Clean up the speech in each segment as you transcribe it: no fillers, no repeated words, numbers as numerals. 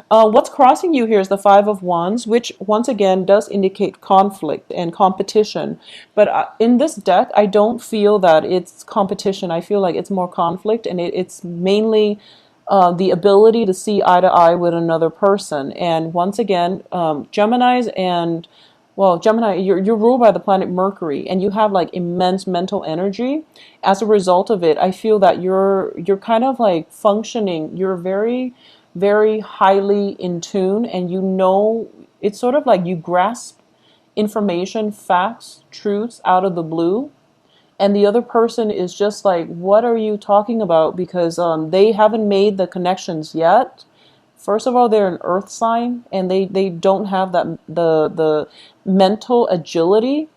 What's crossing you here is the Five of Wands, which once again does indicate conflict and competition. But in this deck, I don't feel that it's competition. I feel like it's more conflict, and it's mainly the ability to see eye to eye with another person. And once again, Geminis and well, Gemini, you're ruled by the planet Mercury, and you have like immense mental energy. As a result of it, I feel that you're kind of like functioning. You're very highly in tune, and you know it's sort of like you grasp information, facts, truths out of the blue, and the other person is just like, what are you talking about? Because they haven't made the connections yet. First of all, they're an earth sign, and they don't have that the mental agility.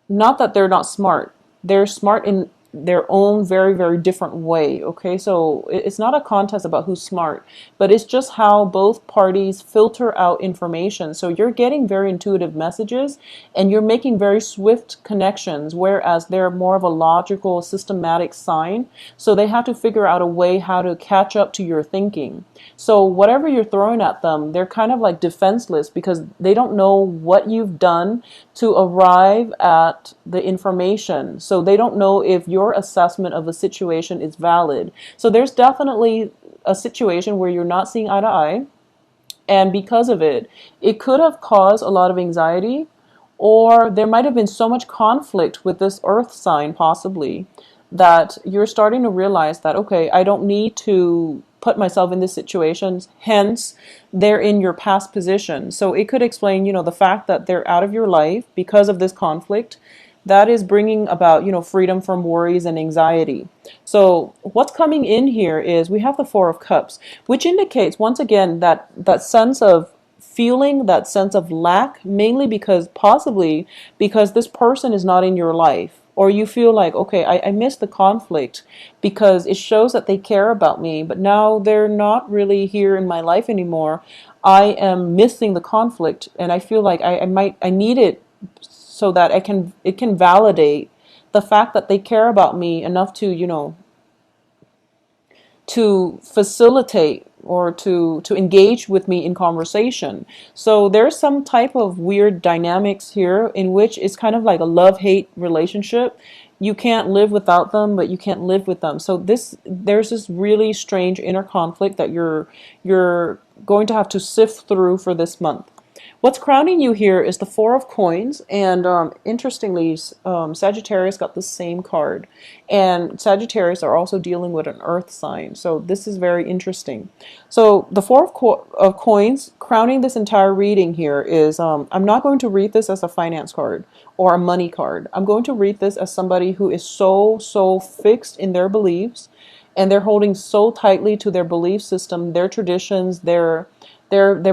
Not that they're not smart. They're smart in their own very different way. Okay, so it's not a contest about who's smart, but it's just how both parties filter out information. So you're getting very intuitive messages, and you're making very swift connections, whereas they're more of a logical, systematic sign. So they have to figure out a way how to catch up to your thinking. So whatever you're throwing at them, they're kind of like defenseless because they don't know what you've done to arrive at the information. So they don't know if your assessment of a situation is valid. So there's definitely a situation where you're not seeing eye to eye. And because of it, it could have caused a lot of anxiety, or there might have been so much conflict with this earth sign, possibly, that you're starting to realize that, okay, I don't need to put myself in these situations. Hence, they're in your past position. So it could explain, the fact that they're out of your life because of this conflict. That is bringing about, freedom from worries and anxiety. So what's coming in here is we have the Four of Cups, which indicates once again that sense of feeling, that sense of lack, mainly because possibly because this person is not in your life. Or you feel like, okay, I miss the conflict because it shows that they care about me, but now they're not really here in my life anymore. I am missing the conflict, and I feel like I need it so that it can validate the fact that they care about me enough to, to facilitate or to engage with me in conversation. So there's some type of weird dynamics here in which it's kind of like a love-hate relationship. You can't live without them, but you can't live with them. So there's this really strange inner conflict that you're going to have to sift through for this month. What's crowning you here is the Four of Coins, and interestingly, Sagittarius got the same card, and Sagittarius are also dealing with an Earth sign, so this is very interesting. So the Four of Coins crowning this entire reading here is, I'm not going to read this as a finance card or a money card. I'm going to read this as somebody who is so fixed in their beliefs, and they're holding so tightly to their belief system, their traditions, they're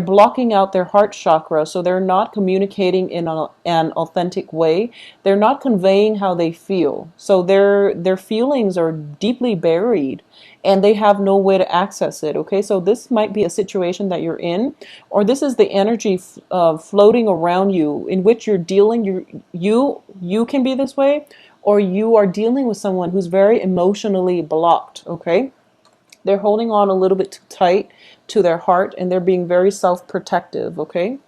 blocking out their heart chakra, so they're not communicating in an authentic way. They're not conveying how they feel. So their feelings are deeply buried, and they have no way to access it. Okay, so this might be a situation that you're in, or this is the energy floating around you in which you're dealing. You can be this way, or you are dealing with someone who's very emotionally blocked. Okay, they're holding on a little bit too tight to their heart, and they're being very self-protective. Okay,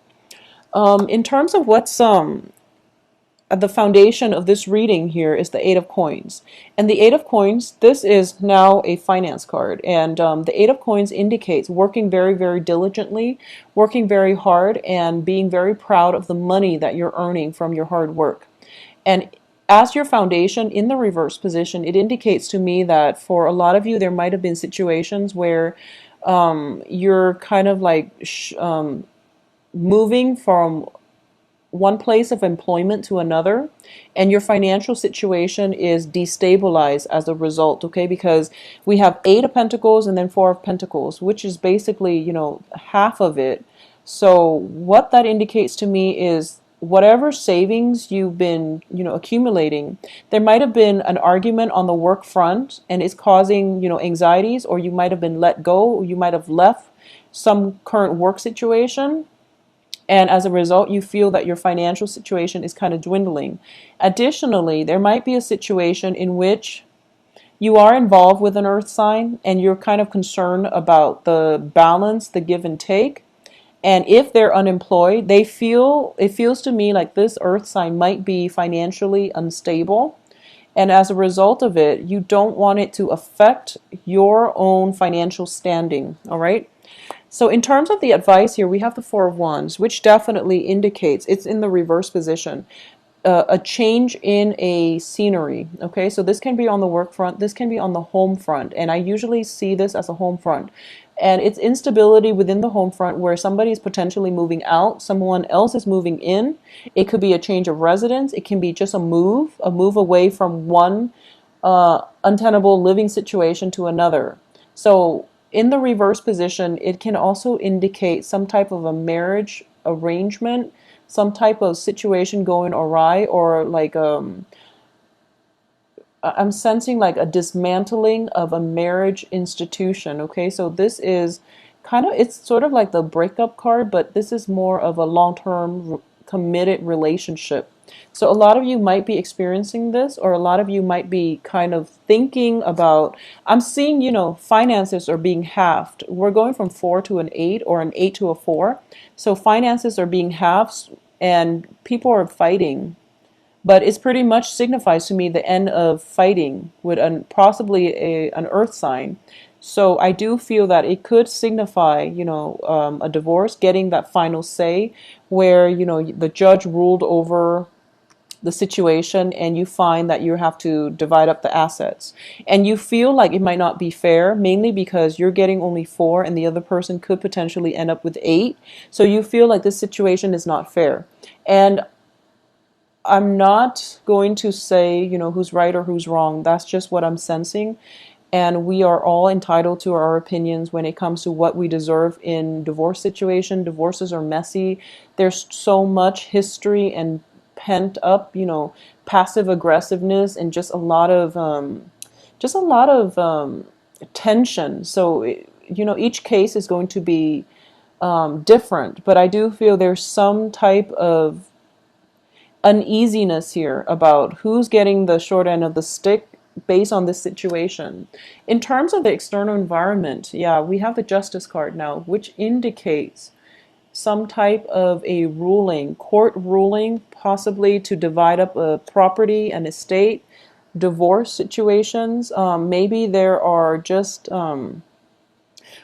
in terms of what's at the foundation of this reading here is the Eight of Coins, and the Eight of Coins, this is now a finance card, and the Eight of Coins indicates working very diligently, working very hard, and being very proud of the money that you're earning from your hard work. And as your foundation in the reverse position, it indicates to me that for a lot of you, there might have been situations where you're kind of like moving from one place of employment to another, and your financial situation is destabilized as a result. Okay, because we have Eight of Pentacles and then Four of Pentacles, which is basically, half of it. So what that indicates to me is whatever savings you've been, accumulating, there might have been an argument on the work front, and it's causing, anxieties, or you might have been let go, or you might have left some current work situation, and as a result, you feel that your financial situation is kind of dwindling. Additionally, there might be a situation in which You are involved with an earth sign and you're kind of concerned about the balance, the give and take. And if they're unemployed, it feels to me like this earth sign might be financially unstable. And as a result of it, you don't want it to affect your own financial standing. All right. So in terms of the advice here, we have the Four of Wands, which definitely indicates it's in the reverse position. A change in a scenery. Okay, so this can be on the work front, this can be on the home front, and I usually see this as a home front. And it's instability within the home front where somebody is potentially moving out, someone else is moving in. It could be a change of residence, it can be just a move away from one untenable living situation to another. So in the reverse position, it can also indicate some type of a marriage arrangement, some type of situation going awry, or like I'm sensing like a dismantling of a marriage institution. Okay, so this is kind of, it's sort of like the breakup card, but this is more of a long-term committed relationship. So a lot of you might be experiencing this, or a lot of you might be kind of thinking about, I'm seeing, finances are being halved. We're going from 4 to an 8, or an 8 to a 4. So finances are being halved and people are fighting, but it's pretty much signifies to me the end of fighting with possibly an earth sign. So I do feel that it could signify, a divorce, getting that final say where, the judge ruled over the situation and you find that you have to divide up the assets. And you feel like it might not be fair, mainly because you're getting only 4 and the other person could potentially end up with 8. So you feel like this situation is not fair. And I'm not going to say, who's right or who's wrong. That's just what I'm sensing. And we are all entitled to our opinions when it comes to what we deserve in divorce situation. Divorces are messy. There's so much history and pent up, passive aggressiveness and just a lot of tension. So, each case is going to be different. But I do feel there's some type of uneasiness here about who's getting the short end of the stick based on this situation. In terms of the external environment, yeah, we have the Justice card now, which indicates some type of a ruling, court ruling, possibly to divide up a property, an estate, divorce situations. Maybe there are just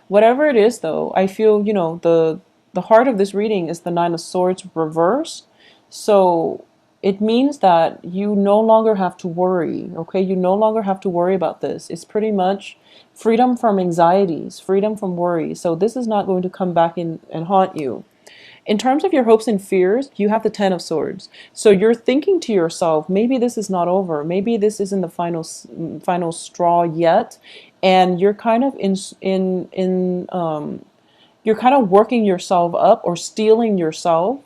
whatever it is, though. I feel the heart of this reading is the Nine of Swords reversed. So it means that you no longer have to worry, okay? You no longer have to worry about this. It's pretty much freedom from anxieties, freedom from worry. So this is not going to come back in and haunt you. In terms of your hopes and fears, you have the Ten of Swords. So you're thinking to yourself, maybe this is not over. Maybe this isn't the final straw yet. And you're kind of you're kind of working yourself up or stealing yourself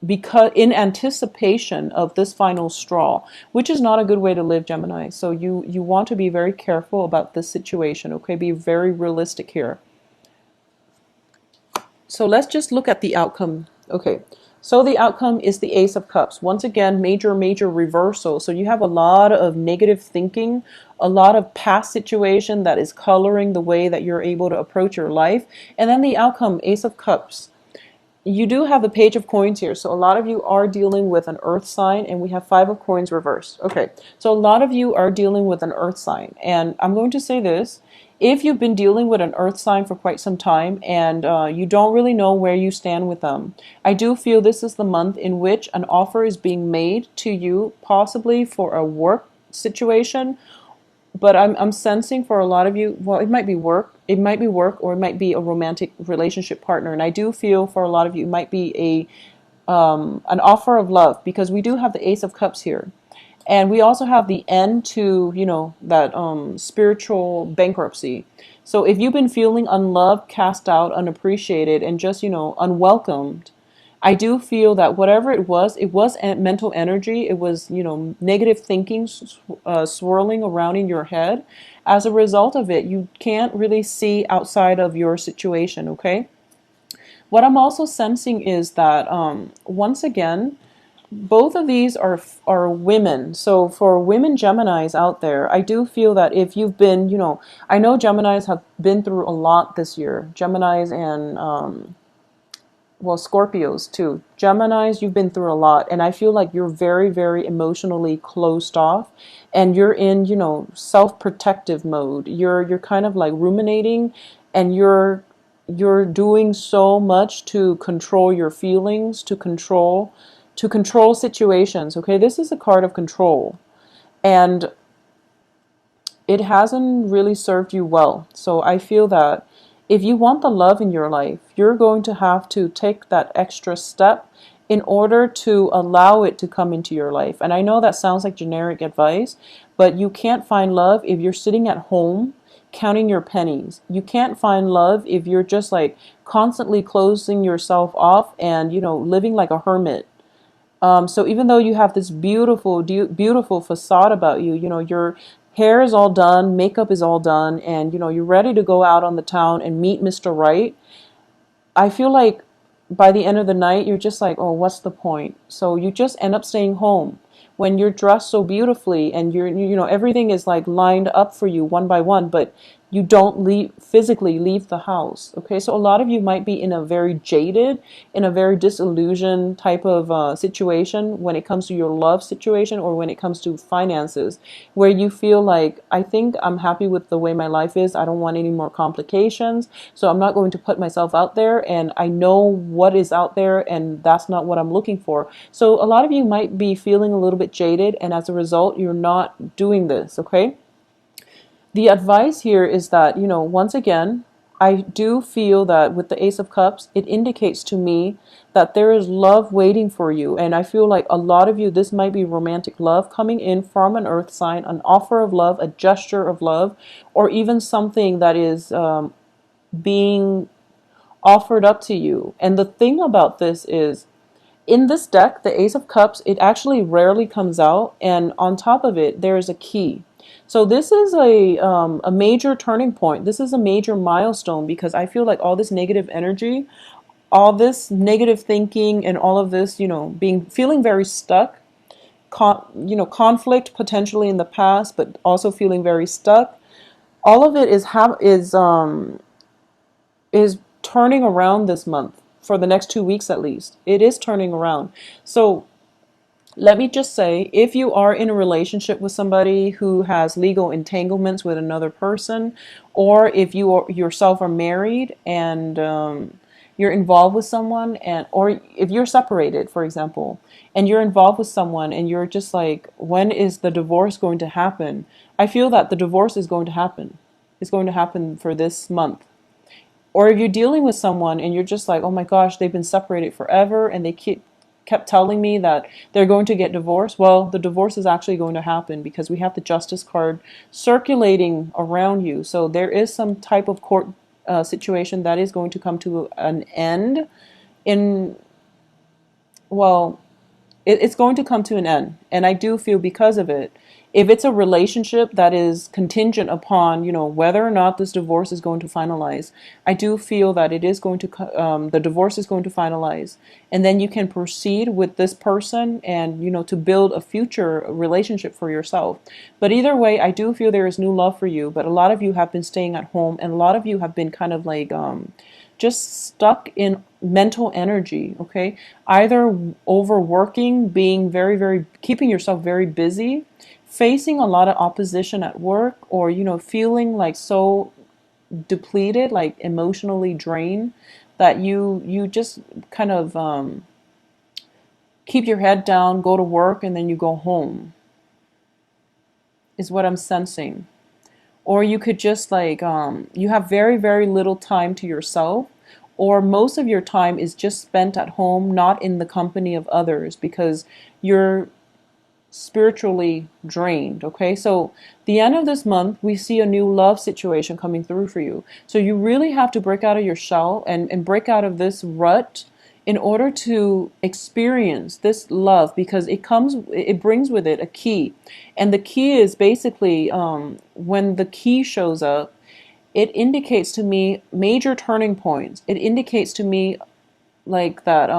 because in anticipation of this final straw, which is not a good way to live, Gemini. So you want to be very careful about this situation, okay? Be very realistic here. So let's just look at the outcome. Okay, so the outcome is the Ace of Cups. Once again, major reversal. So you have a lot of negative thinking, a lot of past situation that is coloring the way that you're able to approach your life. And then the outcome, Ace of Cups. You do have the Page of Coins here. So a lot of you are dealing with an earth sign, and we have Five of Coins reversed. Okay, so a lot of you are dealing with an earth sign. And I'm going to say this. If you've been dealing with an earth sign for quite some time and you don't really know where you stand with them, I do feel this is the month in which an offer is being made to you, possibly for a work situation. But I'm sensing for a lot of you, well, it might be work, or it might be a romantic relationship partner. And I do feel for a lot of you, it might be an offer of love, because we do have the Ace of Cups here. And we also have the end to, that spiritual bankruptcy. So if you've been feeling unloved, cast out, unappreciated, and just, unwelcomed, I do feel that whatever it was mental energy. It was, negative thinking swirling around in your head. As a result of it, you can't really see outside of your situation, okay? What I'm also sensing is that, once again, both of these are women. So for women Geminis out there, I do feel that if you've been, I know Geminis have been through a lot this year. Geminis and well, Scorpios too. Geminis, you've been through a lot, and I feel like you're very, very emotionally closed off, and you're in, self-protective mode. You're kind of like ruminating, and you're doing so much to control your feelings, to control situations. Okay, this is a card of control, and it hasn't really served you well. So I feel that if you want the love in your life, you're going to have to take that extra step in order to allow it to come into your life. And I know that sounds like generic advice, but you can't find love if you're sitting at home counting your pennies. You can't find love if you're just like constantly closing yourself off and, living like a hermit. So even though you have this beautiful, beautiful facade about you, your hair is all done, makeup is all done, and you're ready to go out on the town and meet Mr. Right. I feel like by the end of the night, you're just like, oh, what's the point? So you just end up staying home when you're dressed so beautifully and everything is like lined up for you one by one, but you don't physically leave the house. Okay, so a lot of you might be in a very jaded, in a very disillusioned type of situation when it comes to your love situation or when it comes to finances, where you feel like, I think I'm happy with the way my life is. I don't want any more complications, so I'm not going to put myself out there, and I know what is out there, and that's not what I'm looking for. So a lot of you might be feeling a little bit jaded, and as a result, you're not doing this. Okay, the advice here is that, once again, I do feel that with the Ace of Cups, it indicates to me that there is love waiting for you. And I feel like a lot of you, this might be romantic love coming in from an earth sign, an offer of love, a gesture of love, or even something that is being offered up to you. And the thing about this is, in this deck, the Ace of Cups, it actually rarely comes out, and on top of it, there is a key. So this is a major turning point. This is a major milestone because I feel like all this negative energy, all this negative thinking, and all of this, feeling very stuck, conflict potentially in the past, but also feeling very stuck. All of it is turning around this month for the next 2 weeks at least. It is turning around. So let me just say, if you are in a relationship with somebody who has legal entanglements with another person, or if yourself are married and you're involved with someone, or if you're separated, for example, and you're involved with someone and you're just like, when is the divorce going to happen? I feel that the divorce is going to happen. It's going to happen for this month. Or if you're dealing with someone and you're just like, oh my gosh, they've been separated forever and they kept telling me that they're going to get divorced. Well, the divorce is actually going to happen because we have the Justice card circulating around you. So there is some type of court situation that is going to come to an end in, well, it's going to come to an end. And I do feel because of it, if it's a relationship that is contingent upon, whether or not this divorce is going to finalize, I do feel that it is going to, the divorce is going to finalize. And then you can proceed with this person and, to build a future relationship for yourself. But either way, I do feel there is new love for you. But a lot of you have been staying at home, and a lot of you have been kind of like, just stuck in mental energy, okay? Either overworking, being very, very, keeping yourself very busy, facing a lot of opposition at work, or, feeling like so depleted, like emotionally drained, that you just kind of keep your head down, go to work, and then you go home, is what I'm sensing. Or you could just like, you have very, very little time to yourself, or most of your time is just spent at home, not in the company of others, because you're spiritually drained. Okay, so the end of this month, we see a new love situation coming through for you. So you really have to break out of your shell and break out of this rut in order to experience this love, because it brings with it a key. And the key is basically, when the key shows up, it indicates to me major turning points. It indicates to me like that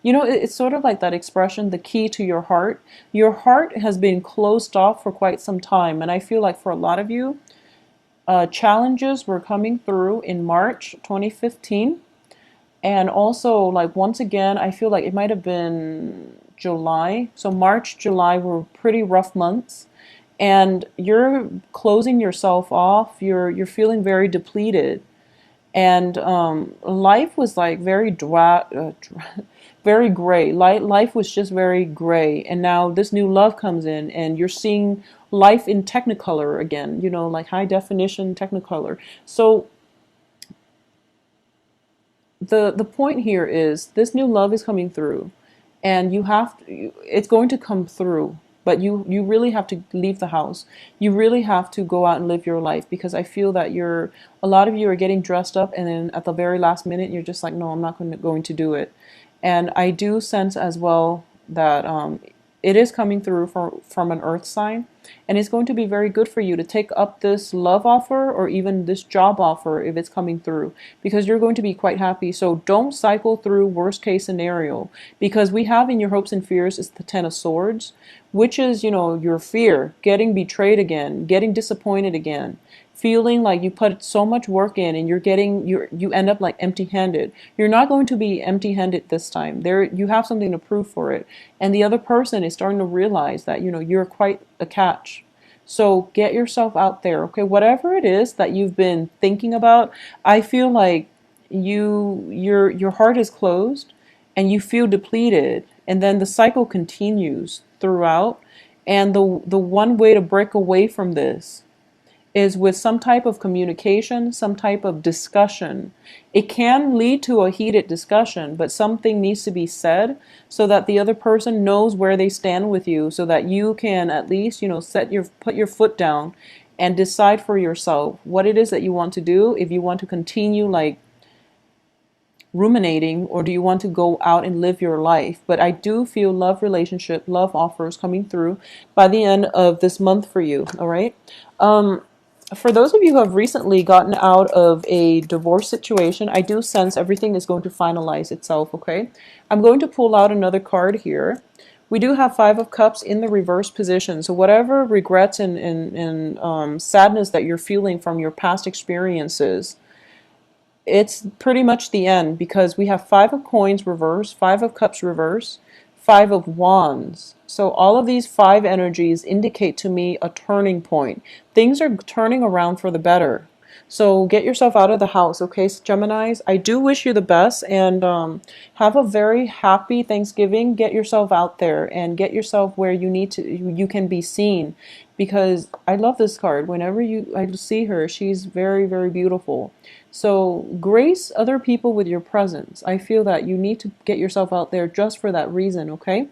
it's sort of like that expression, the key to your heart. Your heart has been closed off for quite some time, and I feel like for a lot of you, challenges were coming through in March 2015. And also, like, once again, I feel like it might have been July. So March, July were pretty rough months, and you're closing yourself off. You're feeling very depleted, and life was like very gray. Life was just very gray, and now this new love comes in, and you're seeing life in Technicolor again. Like high definition Technicolor. So the point here is this new love is coming through, and it's going to come through, but you really have to leave the house. You really have to go out and live your life, because I feel that a lot of you are getting dressed up, and then at the very last minute you're just like, no, I'm not going to do it. And I do sense as well that it is coming through from an earth sign, and it's going to be very good for you to take up this love offer or even this job offer if it's coming through, because you're going to be quite happy. So don't cycle through worst case scenario, because we have in your hopes and fears is the Ten of Swords, which is, your fear, getting betrayed again, getting disappointed again, feeling like you put so much work in, and you end up like empty-handed. You're not going to be empty-handed this time. You have something to prove for it, and the other person is starting to realize that you're quite a catch. So get yourself out there, okay? Whatever it is that you've been thinking about, I feel like your heart is closed, and you feel depleted, and then the cycle continues throughout. And the one way to break away from this is with some type of communication, some type of discussion. It can lead to a heated discussion, but something needs to be said so that the other person knows where they stand with you, so that you can at least, put your foot down and decide for yourself what it is that you want to do. If you want to continue like ruminating, or do you want to go out and live your life? But I do feel love relationship, love offers coming through by the end of this month for you. All right. For those of you who have recently gotten out of a divorce situation, I do sense everything is going to finalize itself, okay? I'm going to pull out another card here. We do have Five of Cups in the reverse position. So whatever regrets and sadness that you're feeling from your past experiences, it's pretty much the end, because we have Five of Coins reverse, Five of Cups reverse, Five of Wands. So all of these five energies indicate to me a turning point. Things are turning around for the better. So get yourself out of the house, okay, Geminis? I do wish you the best, and have a very happy Thanksgiving. Get yourself out there and get yourself where you can be seen, because I love this card. Whenever I see her, she's very, very beautiful. So grace other people with your presence. I feel that you need to get yourself out there just for that reason, okay?